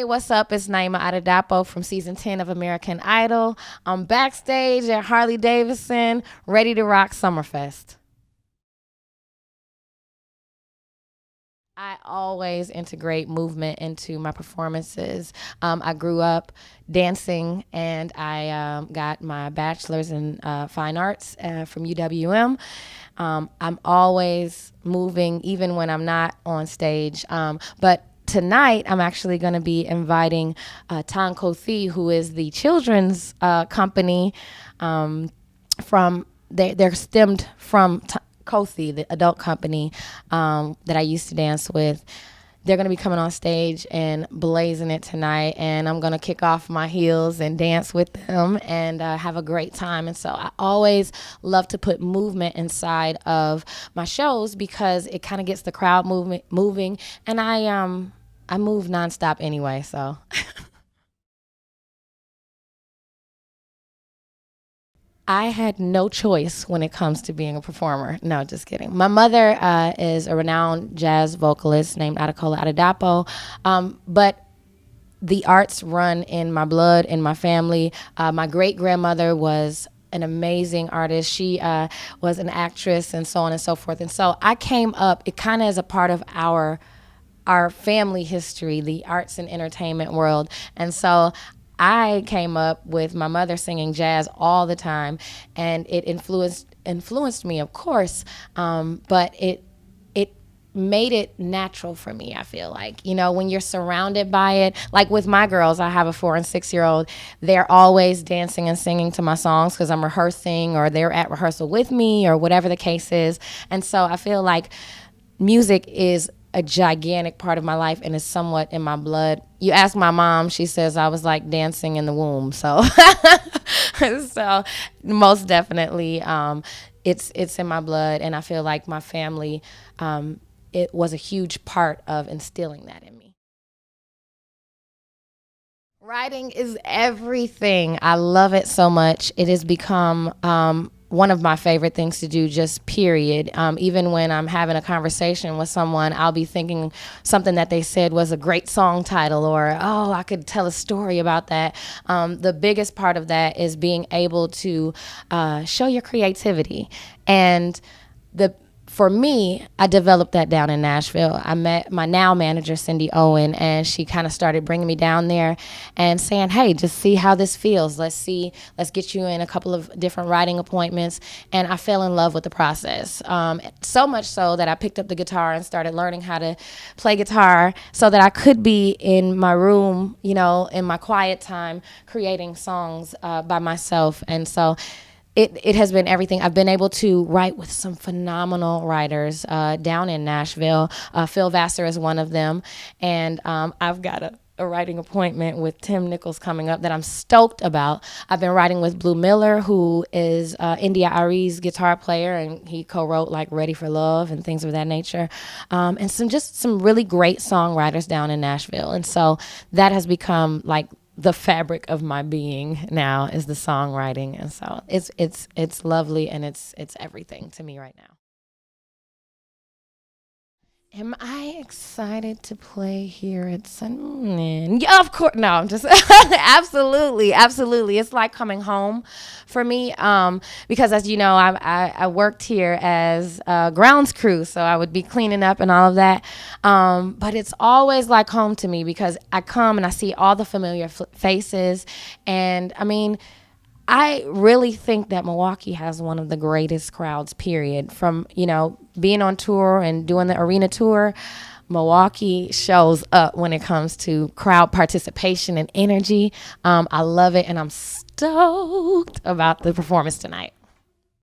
What's up? It's Naima Adedapo from season 10 of American Idol. I'm backstage at Harley Davidson, ready to rock Summerfest. I always integrate movement into my performances. I grew up dancing, and I got my bachelor's in fine arts from UWM. I'm always moving, even when I'm not on stage. But tonight, I'm actually going to be inviting Tan Kothi, who is the children's company from. They're stemmed from Kothi, the adult company that I used to dance with. They're going to be coming on stage and blazing it tonight, and I'm going to kick off my heels and dance with them and have a great time. And so I always love to put movement inside of my shows because it kind of gets the crowd moving, and I move nonstop anyway, so. I had no choice when it comes to being a performer. No, just kidding. My mother is a renowned jazz vocalist named Adedapo, but the arts run in my blood, in my family. My great-grandmother was an amazing artist. She was an actress and so on and so forth. And so I came up, it kind of as a part of our family history, the arts and entertainment world. And so I came up with my mother singing jazz all the time, and it influenced me, of course, but it made it natural for me. I feel like, when you're surrounded by it, like with my girls, I have a 4 and 6-year-old. They're always dancing and singing to my songs because I'm rehearsing, or they're at rehearsal with me, or whatever the case is. And so I feel like music is a gigantic part of my life and is somewhat in my blood. You ask my mom, she says I was like dancing in the womb. So, so most definitely, it's in my blood, and I feel like my family, it was a huge part of instilling that in me. Writing is everything. I love it so much. It has become one of my favorite things to do, just period. Even when I'm having a conversation with someone, I'll be thinking something that they said was a great song title, or, oh, I could tell a story about that. The biggest part of that is being able to show your creativity. And for me, I developed that down in Nashville. I met my now manager, Cindy Owen, and she kind of started bringing me down there and saying, hey, just see how this feels. Let's get you in a couple of different writing appointments. And I fell in love with the process. So much so that I picked up the guitar and started learning how to play guitar so that I could be in my room, in my quiet time, creating songs by myself. And so It has been everything. I've been able to write with some phenomenal writers down in Nashville. Phil Vassar is one of them. And I've got a writing appointment with Tim Nichols coming up that I'm stoked about. I've been writing with Blue Miller, who is India Arie's guitar player, and he co-wrote like Ready for Love and things of that nature. And some really great songwriters down in Nashville. And so that has become like the fabric of my being now, is the songwriting. And so it's lovely, and it's everything to me right now. Am I excited to play here at Sun? Yeah, of course. No, I'm just absolutely. It's like coming home for me, because, as you know, I worked here as grounds crew, so I would be cleaning up and all of that. But it's always like home to me because I come and I see all the familiar faces, and I mean, I really think that Milwaukee has one of the greatest crowds, period. From, being on tour and doing the arena tour, Milwaukee shows up when it comes to crowd participation and energy. I love it, and I'm stoked about the performance tonight.